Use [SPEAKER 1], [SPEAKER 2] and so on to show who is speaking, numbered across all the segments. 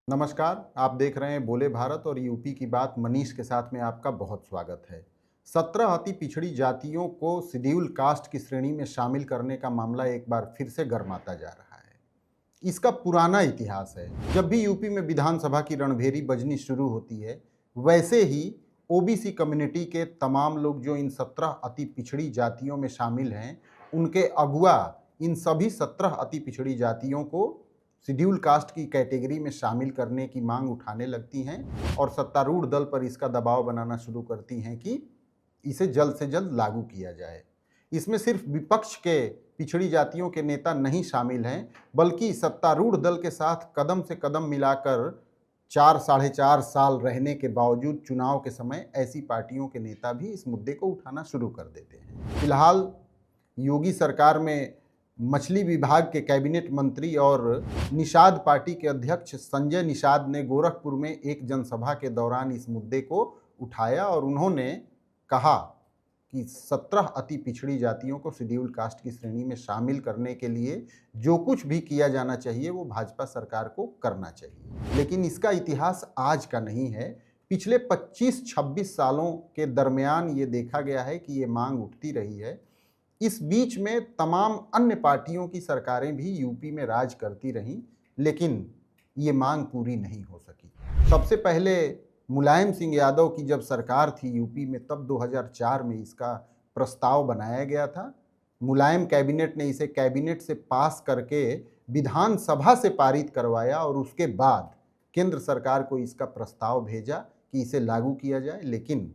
[SPEAKER 1] नमस्कार, आप देख रहे हैं बोले भारत और यूपी की बात। मनीष के साथ में आपका बहुत स्वागत है। 17 अति पिछड़ी जातियों को शेड्यूल कास्ट की श्रेणी में शामिल करने का मामला एक बार फिर से गर्माता जा रहा है। इसका पुराना इतिहास है। जब भी यूपी में विधानसभा की रणभेरी बजनी शुरू होती है, वैसे ही ओबीसी कम्युनिटी के तमाम लोग जो इन 17 अति पिछड़ी जातियों में शामिल हैं, उनके अगुआ इन सभी 17 अति पिछड़ी जातियों को शेड्यूल कास्ट की कैटेगरी में शामिल करने की मांग उठाने लगती हैं और सत्तारूढ़ दल पर इसका दबाव बनाना शुरू करती हैं कि इसे जल्द से जल्द लागू किया जाए। इसमें सिर्फ विपक्ष के पिछड़ी जातियों के नेता नहीं शामिल हैं, बल्कि सत्तारूढ़ दल के साथ कदम से कदम मिलाकर 4 साढ़े 4 साल रहने के बावजूद चुनाव के समय ऐसी पार्टियों के नेता भी इस मुद्दे को उठाना शुरू कर देते हैं। फिलहाल योगी सरकार में मछली विभाग के कैबिनेट मंत्री और निषाद पार्टी के अध्यक्ष संजय निषाद ने गोरखपुर में एक जनसभा के दौरान इस मुद्दे को उठाया और उन्होंने कहा कि 17 अति पिछड़ी जातियों को शेड्यूल कास्ट की श्रेणी में शामिल करने के लिए जो कुछ भी किया जाना चाहिए वो भाजपा सरकार को करना चाहिए। लेकिन इसका इतिहास आज का नहीं है। पिछले 25-26 सालों के दरमियान ये देखा गया है कि ये मांग उठती रही है। इस बीच में तमाम अन्य पार्टियों की सरकारें भी यूपी में राज करती रहीं, लेकिन ये मांग पूरी नहीं हो सकी। सबसे पहले मुलायम सिंह यादव की जब सरकार थी यूपी में, तब 2004 में इसका प्रस्ताव बनाया गया था। मुलायम कैबिनेट ने इसे कैबिनेट से पास करके विधानसभा से पारित करवाया और उसके बाद केंद्र सरकार को इसका प्रस्ताव भेजा कि इसे लागू किया जाए, लेकिन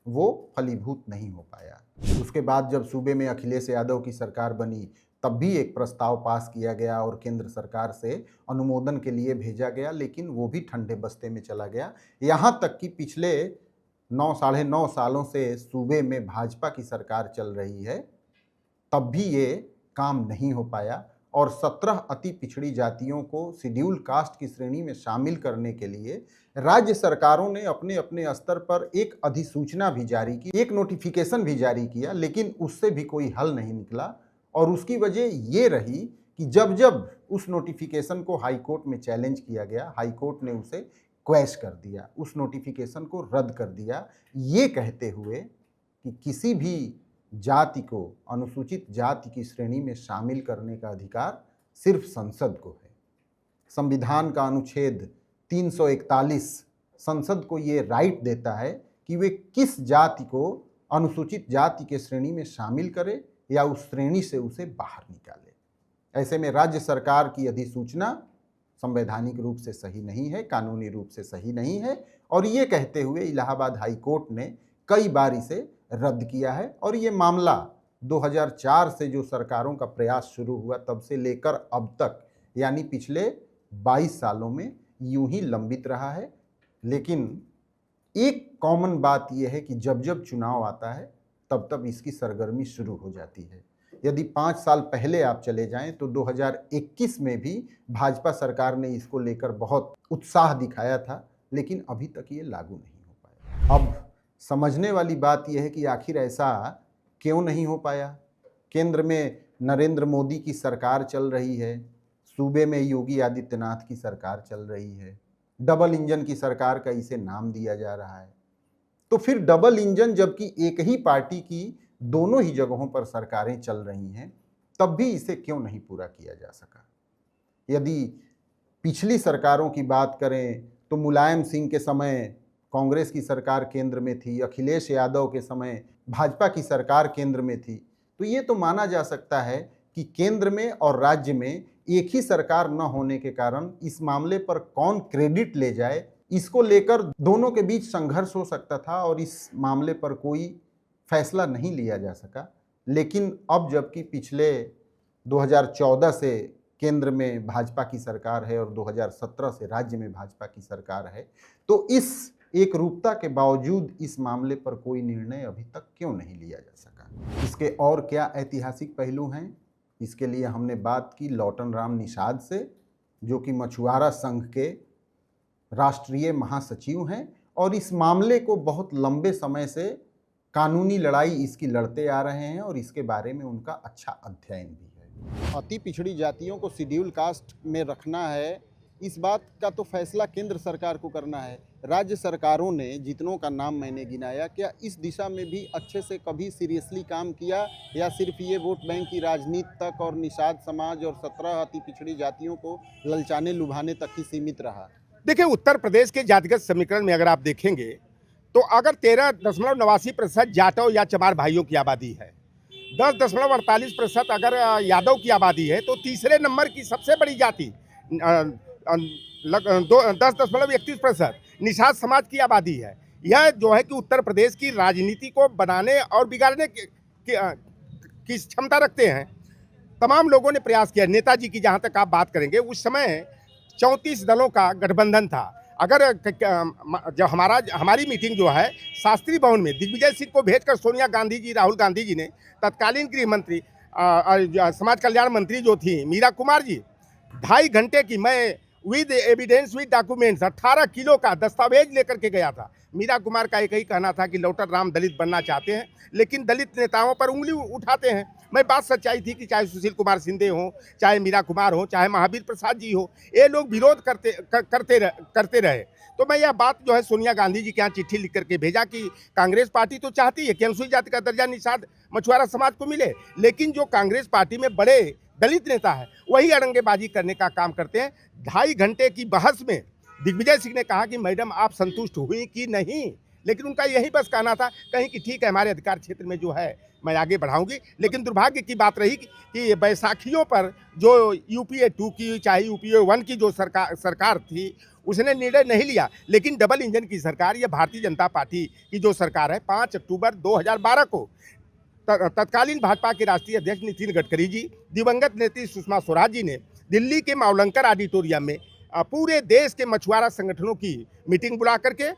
[SPEAKER 1] वो फलीभूत नहीं हो पाया। उसके बाद जब सूबे में अखिलेश यादव की सरकार बनी, तब भी एक प्रस्ताव पास किया गया और केंद्र सरकार से अनुमोदन के लिए भेजा गया, लेकिन वो भी ठंडे बस्ते में चला गया। यहाँ तक कि पिछले 9 साढ़े 9 सालों से सूबे में भाजपा की सरकार चल रही है, तब भी ये काम नहीं हो पाया और 17 अति पिछड़ी जातियों को शेड्यूल कास्ट की श्रेणी में शामिल करने के लिए राज्य सरकारों ने अपने अपने स्तर पर एक अधिसूचना भी जारी की, एक नोटिफिकेशन भी जारी किया, लेकिन उससे भी कोई हल नहीं निकला। और उसकी वजह ये रही कि जब जब उस नोटिफिकेशन को हाई कोर्ट में चैलेंज किया गया, हाई कोर्ट ने उसे क्वैश कर दिया, उस नोटिफिकेशन को रद्द कर दिया, ये कहते हुए कि किसी भी जाति को अनुसूचित जाति की श्रेणी में शामिल करने का अधिकार सिर्फ संसद को है। संविधान का अनुच्छेद 341 संसद को ये राइट देता है कि वे किस जाति को अनुसूचित जाति के श्रेणी में शामिल करे या उस श्रेणी से उसे बाहर निकाले। ऐसे में राज्य सरकार की अधिसूचना संवैधानिक रूप से सही नहीं है, कानूनी रूप से सही नहीं है और ये कहते हुए इलाहाबाद हाई कोर्ट ने कई बार इसे रद्द किया है। और ये मामला 2004 से जो सरकारों का प्रयास शुरू हुआ तब से लेकर अब तक, यानी पिछले 22 सालों में यूं ही लंबित रहा है। लेकिन एक कॉमन बात यह है कि जब जब चुनाव आता है तब तब इसकी सरगर्मी शुरू हो जाती है। यदि 5 साल पहले आप चले जाएं तो 2021 में भी भाजपा सरकार ने इसको लेकर बहुत उत्साह दिखाया था, लेकिन अभी तक ये लागू नहीं हो पाया। अब समझने वाली बात यह है कि आखिर ऐसा क्यों नहीं हो पाया। केंद्र में नरेंद्र मोदी की सरकार चल रही है, सूबे में योगी आदित्यनाथ की सरकार चल रही है, डबल इंजन की सरकार का इसे नाम दिया जा रहा है। तो फिर डबल इंजन जबकि एक ही पार्टी की दोनों ही जगहों पर सरकारें चल रही हैं, तब भी इसे क्यों नहीं पूरा किया जा सका। यदि पिछली सरकारों की बात करें तो मुलायम सिंह के समय कांग्रेस की सरकार केंद्र में थी, अखिलेश यादव के समय भाजपा की सरकार केंद्र में थी, तो ये तो माना जा सकता है कि केंद्र में और राज्य में एक ही सरकार न होने के कारण इस मामले पर कौन क्रेडिट ले जाए, इसको लेकर दोनों के बीच संघर्ष हो सकता था और इस मामले पर कोई फैसला नहीं लिया जा सका। लेकिन अब जबकि पिछले 2014 से केंद्र में भाजपा की सरकार है और 2017 से राज्य में भाजपा की सरकार है, तो इस एक रूपता के बावजूद इस मामले पर कोई निर्णय अभी तक क्यों नहीं लिया जा सका। इसके और क्या ऐतिहासिक पहलू हैं, इसके लिए हमने बात की लौटन राम निषाद से, जो कि मछुआरा संघ के राष्ट्रीय महासचिव हैं और इस मामले को बहुत लंबे समय से कानूनी लड़ाई इसकी लड़ते आ रहे हैं और इसके बारे में उनका अच्छा अध्ययन भी है। अति पिछड़ी जातियों को शेड्यूल कास्ट में रखना है, इस बात का तो फैसला केंद्र सरकार को करना है। राज्य सरकारों ने जितनों का नाम मैंने गिनाया, क्या इस दिशा में भी अच्छे से कभी सीरियसली काम किया, या सिर्फ ये वोट बैंक की राजनीति तक और निषाद समाज और 17 अति पिछड़ी जातियों को ललचाने लुभाने तक ही सीमित रहा?
[SPEAKER 2] देखिए, उत्तर प्रदेश के जातिगत समीकरण में अगर आप देखेंगे तो अगर 13.89% जाटव या चमार भाइयों की आबादी है, 10.48% अगर यादव की आबादी है, तो तीसरे नंबर की सबसे बड़ी जाति 10.31% निषाद समाज की आबादी है। यह जो है कि उत्तर प्रदेश की राजनीति को बनाने और बिगाड़ने की क्षमता रखते हैं। तमाम लोगों ने प्रयास किया। नेताजी की जहां तक आप बात करेंगे, उस समय 34 दलों का गठबंधन था। अगर जब हमारी मीटिंग जो है शास्त्री भवन में दिग्विजय सिंह को भेजकर सोनिया गांधी जी, राहुल गांधी जी ने, तत्कालीन गृह मंत्री समाज कल्याण मंत्री जो थी मीरा कुमार जी, 2.5 घंटे की, मैं with evidence with documents 18 kilo का दस्तावेज लेकर के गया था। मीरा कुमार का एक ही कहना था कि लौटर राम दलित बनना चाहते हैं, लेकिन दलित नेताओं पर उंगली उठाते हैं। मैं बात सच्चाई थी कि चाहे सुशील कुमार शिंदे हो, चाहे मीरा कुमार हो, चाहे महावीर प्रसाद जी हो, ये लोग विरोध करते रहे। तो मैं यह बात जो है सोनिया गांधी जी के यहाँ चिट्ठी लिख करके भेजा कि कांग्रेस पार्टी तो चाहती है कि अनुसूचित जाति का दर्जा निषाद मछुआरा समाज को मिले, लेकिन जो कांग्रेस पार्टी में बड़े दलित नेता है वही अड़ंगेबाजी करने का काम करते हैं। 2.5 घंटे की बहस में दिग्विजय सिंह ने कहा कि मैडम आप संतुष्ट हुई कि नहीं, लेकिन उनका यही बस कहना था कहीं कि ठीक है, हमारे अधिकार क्षेत्र में जो है मैं आगे बढ़ाऊंगी। लेकिन दुर्भाग्य की बात रही कि बैसाखियों पर जो यूपीए 2 की, चाहे यूपीए 1 की जो सरकार थी, उसने निर्णय नहीं लिया। लेकिन डबल इंजन की सरकार, ये भारतीय जनता पार्टी की जो सरकार है, 5 अक्टूबर 2012 को तत्कालीन भाजपा के राष्ट्रीय अध्यक्ष नितिन गडकरी जी, दिवंगत नेत्री सुषमा स्वराज जी ने दिल्ली के मावलंकर ऑडिटोरियम में पूरे देश के मछुआरा संगठनों की मीटिंग बुला करके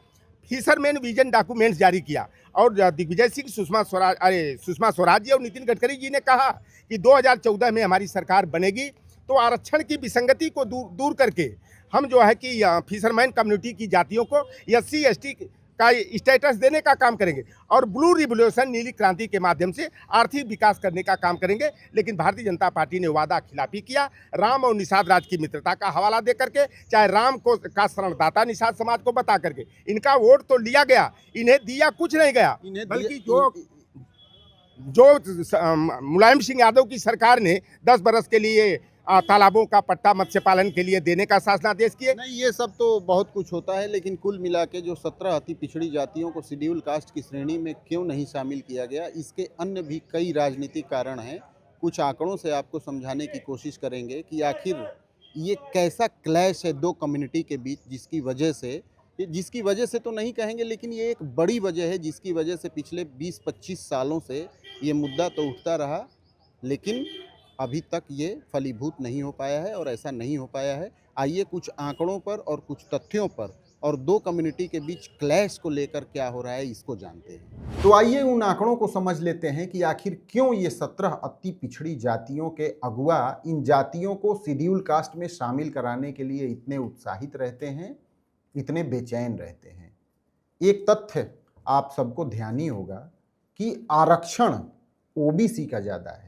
[SPEAKER 2] फिशरमैन विजन डॉक्यूमेंट्स जारी किया। और दिग्विजय सिंह, सुषमा स्वराज जी और नितिन गडकरी जी ने कहा कि 2014 में हमारी सरकार बनेगी तो आरक्षण की विसंगति को दूर करके हम जो है कि फिशरमैन कम्युनिटी की जातियों को SC ST का स्टेटस देने का काम करेंगे और ब्लू रिवोल्यूशन, नीली क्रांति के माध्यम से आर्थिक विकास करने का काम करेंगे। लेकिन भारतीय जनता पार्टी ने वादा खिलाफी किया। राम और निषाद राज की मित्रता का हवाला दे करके, चाहे राम को का शरणदाता निषाद समाज को बता करके, इनका वोट तो लिया गया, इन्हें दिया कुछ नहीं गया, बल्कि जो मुलायम सिंह यादव की सरकार ने 10 बरस के लिए तालाबों का पट्टा मत्स्य पालन के लिए देने का शासनादेश किए।
[SPEAKER 1] नहीं, ये सब तो बहुत कुछ होता है, लेकिन कुल मिला के जो 17 अति पिछड़ी जातियों को शेड्यूल कास्ट की श्रेणी में क्यों नहीं शामिल किया गया, इसके अन्य भी कई राजनीतिक कारण हैं। कुछ आंकड़ों से आपको समझाने की कोशिश करेंगे कि आखिर ये कैसा क्लैश है दो कम्युनिटी के बीच, जिसकी वजह से तो नहीं कहेंगे, लेकिन ये एक बड़ी वजह है जिसकी वजह से पिछले 20-25 सालों से ये मुद्दा तो उठता रहा, लेकिन अभी तक ये फलीभूत नहीं हो पाया है और ऐसा नहीं हो पाया है। आइए कुछ आंकड़ों पर और कुछ तथ्यों पर और दो कम्युनिटी के बीच क्लैश को लेकर क्या हो रहा है इसको जानते हैं। तो आइए उन आंकड़ों को समझ लेते हैं कि आखिर क्यों ये 17 अति पिछड़ी जातियों के अगुवा इन जातियों को शेड्यूल कास्ट में शामिल कराने के लिए इतने उत्साहित रहते हैं, इतने बेचैन रहते हैं। एक तथ्य आप सबको ध्यान ही होगा कि आरक्षण ओबीसी का ज़्यादा है।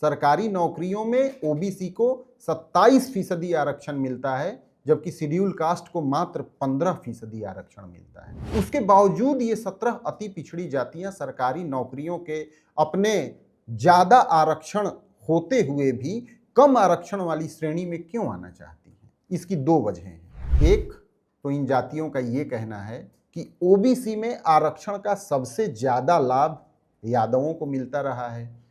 [SPEAKER 1] सरकारी नौकरियों में ओबीसी को 27% आरक्षण मिलता है, जबकि शेड्यूल कास्ट को मात्र 15% आरक्षण मिलता है। उसके बावजूद ये 17 अति पिछड़ी जातियां सरकारी नौकरियों के अपने ज़्यादा आरक्षण होते हुए भी कम आरक्षण वाली श्रेणी में क्यों आना चाहती हैं? इसकी 2 वजहें हैं। एक तो इन जातियों का ये कहना है कि ओबीसी में आरक्षण का सबसे ज़्यादा लाभ यादवों को मिलता रहा है,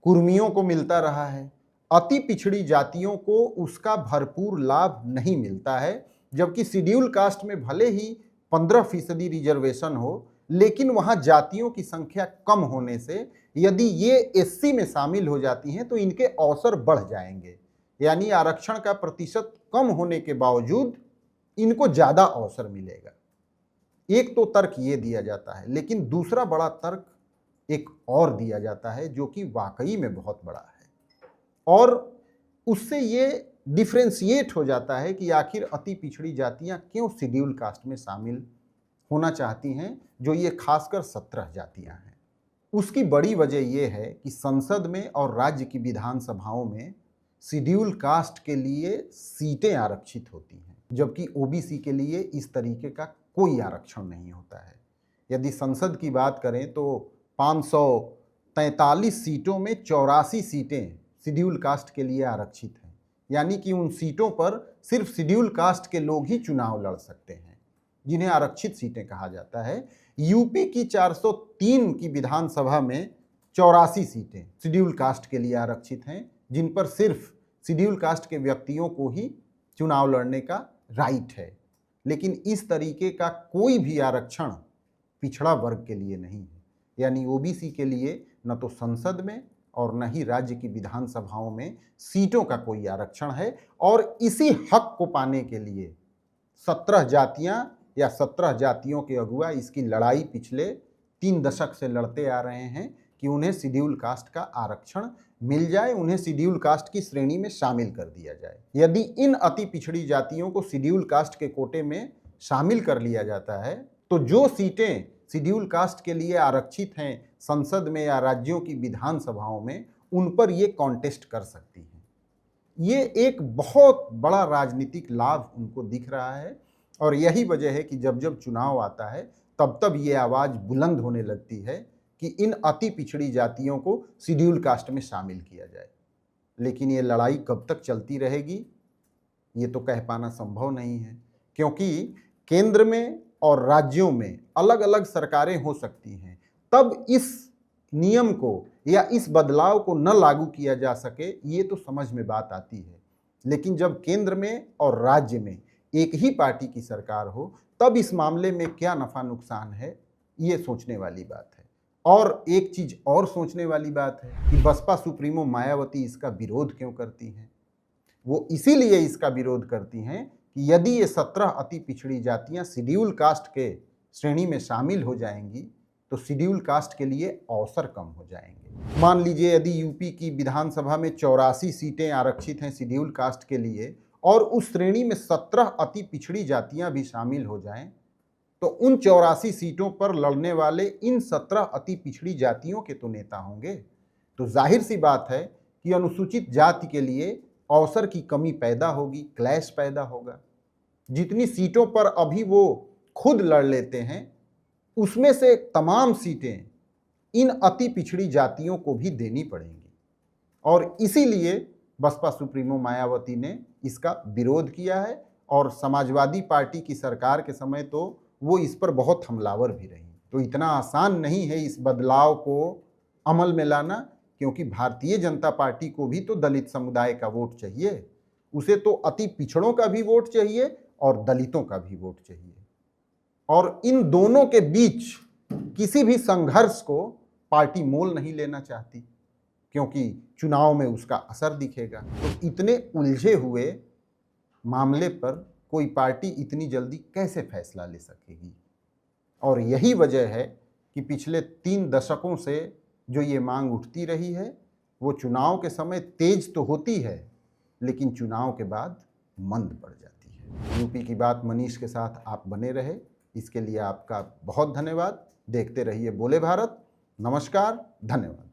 [SPEAKER 1] कुर्मियों को मिलता रहा है, अति पिछड़ी जातियों को उसका भरपूर लाभ नहीं मिलता है। जबकि शेड्यूल कास्ट में भले ही 15% रिजर्वेशन हो, लेकिन वहाँ जातियों की संख्या कम होने से यदि ये SC में शामिल हो जाती हैं तो इनके अवसर बढ़ जाएंगे, यानी आरक्षण का प्रतिशत कम होने के बावजूद इनको ज़्यादा अवसर मिलेगा। एक तो तर्क ये दिया जाता है, लेकिन दूसरा बड़ा तर्क एक और दिया जाता है जो कि वाकई में बहुत बड़ा है, और उससे ये डिफ्रेंशिएट हो जाता है कि आखिर अति पिछड़ी जातियां क्यों शेड्यूल कास्ट में शामिल होना चाहती हैं, जो ये खासकर 17 जातियां हैं। उसकी बड़ी वजह ये है कि संसद में और राज्य की विधानसभाओं में शेड्यूल कास्ट के लिए सीटें आरक्षित होती हैं, जबकि ओबीसी के लिए इस तरीके का कोई आरक्षण नहीं होता है। यदि संसद की बात करें तो 543 सीटों में 84 सीटें शेड्यूल कास्ट के लिए आरक्षित हैं, यानी कि उन सीटों पर सिर्फ शेड्यूल कास्ट के लोग ही चुनाव लड़ सकते हैं, जिन्हें आरक्षित सीटें कहा जाता है। यूपी की 403 की विधानसभा में 84 सीटें शेड्यूल कास्ट के लिए आरक्षित हैं, जिन पर सिर्फ शेड्यूल कास्ट के व्यक्तियों को ही चुनाव लड़ने का राइट है। लेकिन इस तरीके का कोई भी आरक्षण पिछड़ा वर्ग के लिए नहीं है, यानी ओबीसी के लिए न तो संसद में और न ही राज्य की विधानसभाओं में सीटों का कोई आरक्षण है। और इसी हक को पाने के लिए 17 जातियां या 17 जातियों के अगुआ इसकी लड़ाई पिछले 3 दशक से लड़ते आ रहे हैं कि उन्हें शेड्यूल कास्ट का आरक्षण मिल जाए, उन्हें शेड्यूल कास्ट की श्रेणी में शामिल कर दिया जाए। यदि इन अति पिछड़ी जातियों को शेड्यूल कास्ट के कोटे में शामिल कर लिया जाता है तो जो सीटें शेड्यूल कास्ट के लिए आरक्षित हैं संसद में या राज्यों की विधानसभाओं में, उन पर ये कॉन्टेस्ट कर सकती हैं। ये एक बहुत बड़ा राजनीतिक लाभ उनको दिख रहा है और यही वजह है कि जब जब चुनाव आता है तब तब ये आवाज़ बुलंद होने लगती है कि इन अति पिछड़ी जातियों को शेड्यूल कास्ट में शामिल किया जाए। लेकिन ये लड़ाई कब तक चलती रहेगी ये तो कह पाना संभव नहीं है, क्योंकि केंद्र में और राज्यों में अलग अलग सरकारें हो सकती हैं। तब इस नियम को या इस बदलाव को न लागू किया जा सके ये तो समझ में बात आती है, लेकिन जब केंद्र में और राज्य में एक ही पार्टी की सरकार हो तब इस मामले में क्या नफ़ा नुकसान है ये सोचने वाली बात है। और एक चीज़ और सोचने वाली बात है कि बसपा सुप्रीमो मायावती इसका विरोध क्यों करती हैं। वो इसीलिए इसका विरोध करती हैं कि यदि ये 17 अति पिछड़ी जातियां शेड्यूल कास्ट के श्रेणी में शामिल हो जाएंगी तो शेड्यूल कास्ट के लिए अवसर कम हो जाएंगे। मान लीजिए यदि यूपी की विधानसभा में 84 सीटें आरक्षित हैं शेड्यूल कास्ट के लिए और उस श्रेणी में 17 अति पिछड़ी जातियां भी शामिल हो जाएं तो उन 84 सीटों पर लड़ने वाले इन 17 अति पिछड़ी जातियों के तो नेता होंगे। तो जाहिर सी बात है कि अनुसूचित जाति के लिए अवसर की कमी पैदा होगी, क्लैश पैदा होगा। जितनी सीटों पर अभी वो खुद लड़ लेते हैं उसमें से तमाम सीटें इन अति पिछड़ी जातियों को भी देनी पड़ेंगी और इसीलिए बसपा सुप्रीमो मायावती ने इसका विरोध किया है। और समाजवादी पार्टी की सरकार के समय तो वो इस पर बहुत हमलावर भी रही। तो इतना आसान नहीं है इस बदलाव को अमल में लाना, क्योंकि भारतीय जनता पार्टी को भी तो दलित समुदाय का वोट चाहिए, उसे तो अति पिछड़ों का भी वोट चाहिए और दलितों का भी वोट चाहिए। और इन दोनों के बीच किसी भी संघर्ष को पार्टी मोल नहीं लेना चाहती, क्योंकि चुनाव में उसका असर दिखेगा। तो इतने उलझे हुए मामले पर कोई पार्टी इतनी जल्दी कैसे फैसला ले सकेगी। और यही वजह है कि पिछले 3 दशकों से जो ये मांग उठती रही है वो चुनाव के समय तेज तो होती है लेकिन चुनाव के बाद मंद पड़ जाती है। यूपी की बात मनीष के साथ आप बने रहे, इसके लिए आपका बहुत धन्यवाद। देखते रहिए बोले भारत। नमस्कार, धन्यवाद।